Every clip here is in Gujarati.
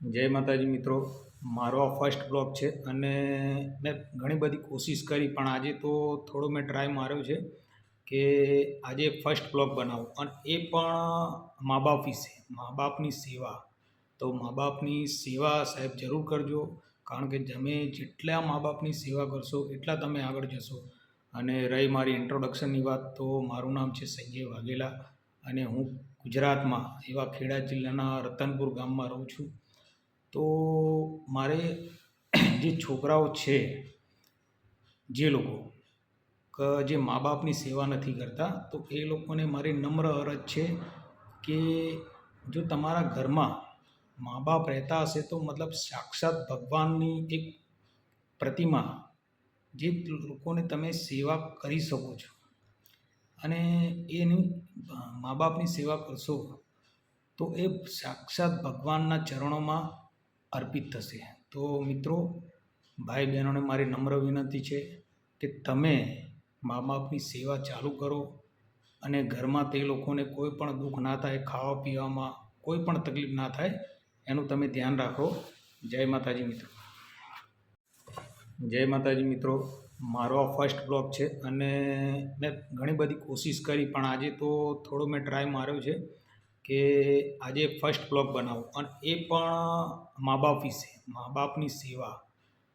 જય માતાજી મિત્રો, મારો આ ફર્સ્ટ બ્લોગ છે અને મેં ઘણી બધી કોશિશ કરી પણ આજે તો થોડો મેં ટ્રાય માર્યો છે કે આજે ફર્સ્ટ બ્લોગ બનાવું અને એ પણ મા બાપ વિશે, મા બાપની સેવા. તો મા બાપની સેવા સાહેબ જરૂર કરજો, કારણ કે તમે જેટલા મા બાપની સેવા કરશો એટલા તમે આગળ જશો. અને રહી મારી ઇન્ટ્રોડક્શનની વાત, તો મારું નામ છે સંજય વાઘેલા અને હું ગુજરાતમાં એવા ખેડા જિલ્લાના રતનપુર ગામમાં રહું છું. તો મારે જે છોકરાઓ છે, જે લોકો જે મા બાપની સેવા નથી કરતા, તો એ લોકોને મારી નમ્ર અરજ છે કે જો તમારા ઘરમાં મા બાપ રહેતા હશે તો મતલબ સાક્ષાત ભગવાનની એક પ્રતિમા, જે લોકોને તમે સેવા કરી શકો છો. અને એની મા બાપની સેવા કરશો તો એ સાક્ષાત ભગવાનના ચરણોમાં અર્પિત થશે. તો મિત્રો, ભાઈ બહેનોને મારી નમ્ર વિનંતી છે કે તમે મા બાપની સેવા ચાલુ કરો અને ઘરમાં તે લોકોને કોઈ પણ દુઃખ ના થાય, ખાવા પીવામાં કોઈ પણ તકલીફ ના થાય, એનું તમે ધ્યાન રાખો. જય માતાજી મિત્રો. જય માતાજી મિત્રો, મારો આ ફર્સ્ટ બ્લોગ છે અને મેં ઘણી બધી કોશિશ કરી પણ આજે તો થોડો મેં ટ્રાય માર્યો છે કે આજે ફર્સ્ટ બ્લોગ બનાવું અને એ પણ મા બાપ વિશે, મા બાપની સેવા.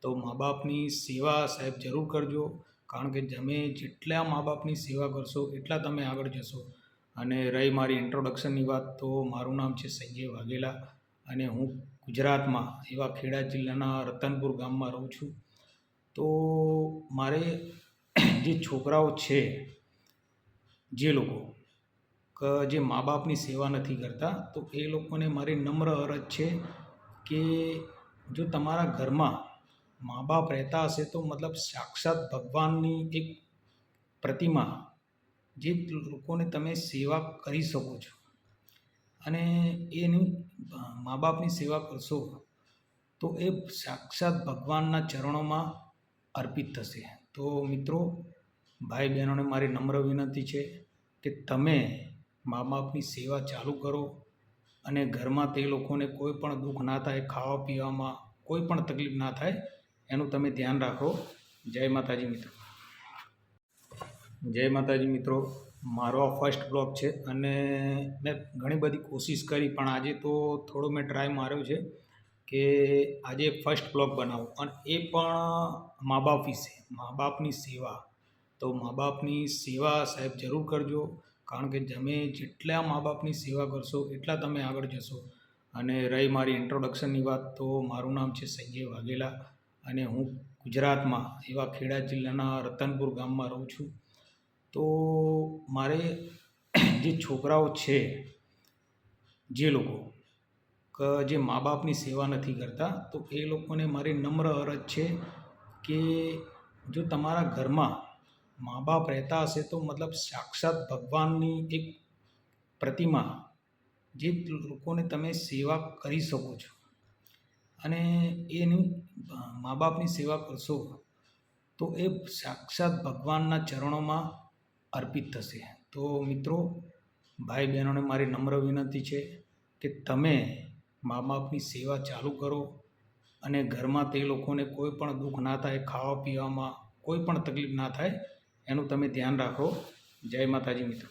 તો મા બાપની સેવા સાહેબ જરૂર કરજો, કારણ કે તમે જેટલા મા બાપની સેવા કરશો એટલા તમે આગળ જશો. અને રહી મારી ઇન્ટ્રોડક્શનની વાત, તો મારું નામ છે સંજય વાઘેલા અને હું ગુજરાતમાં એવા ખેડા જિલ્લાના રતનપુર ગામમાં રહું છું. તો મારે જે છોકરાઓ છે, જે લોકો જે મા બાપની સેવા નથી કરતા, તો એ લોકોને મારી નમ્ર અરજ છે કે જો તમારા ઘરમાં મા બાપ રહેતા હશે તો મતલબ સાક્ષાત ભગવાનની એક પ્રતિમા, જે લોકોને તમે સેવા કરી શકો છો. અને એની મા બાપની સેવા કરશો તો એ સાક્ષાત ભગવાનના ચરણોમાં અર્પિત થશે. તો મિત્રો, ભાઈ બહેનોને મારી નમ્ર વિનંતી છે કે તમે મા બાપની સેવા ચાલુ કરો અને ઘરમાં તે લોકોને કોઈ પણ દુઃખ ના થાય, ખાવા પીવામાં કોઈ પણ તકલીફ ના થાય, એનું તમે ધ્યાન રાખો. જય માતાજી મિત્રો. જય માતાજી મિત્રો, મારો આ ફર્સ્ટ બ્લોગ છે અને મેં ઘણી બધી કોશિશ કરી પણ આજે તો થોડો મેં ટ્રાય માર્યો છે કે આજે ફર્સ્ટ બ્લોગ બનાવું અને એ પણ મા બાપ વિશે, મા બાપની સેવા. તો મા બાપની સેવા સાહેબ જરૂર કરજો, કારણ કે તમે જેટલા મા બાપની સેવા કરશો એટલા તમે આગળ જશો. અને રહી મારી ઇન્ટ્રોડક્શનની વાત, તો મારું નામ છે સંજય વાઘેલા અને હું ગુજરાતમાં એવા ખેડા જિલ્લાના રતનપુર ગામમાં રહું છું. તો મારે જે છોકરાઓ છે, જે લોકો જે મા બાપની સેવા નથી કરતા, તો એ લોકોને મારી નમ્ર અરજ છે કે જો તમારા ઘરમાં મા બાપ રહેતા હશે તો મતલબ સાક્ષાત ભગવાનની એક પ્રતિમા, જે લોકોને તમે સેવા કરી શકો છો. અને એની મા બાપની સેવા કરશો તો એ સાક્ષાત ભગવાનના ચરણોમાં અર્પિત થશે. તો મિત્રો, ભાઈ બહેનોને મારી નમ્ર વિનંતી છે કે તમે મા બાપની સેવા ચાલુ કરો અને ઘરમાં તે લોકોને કોઈ પણ દુઃખ ના થાય, ખાવા પીવામાં કોઈ પણ તકલીફ ના થાય, એનું તમે ધ્યાન રાખો. જય માતાજી મિત્રો.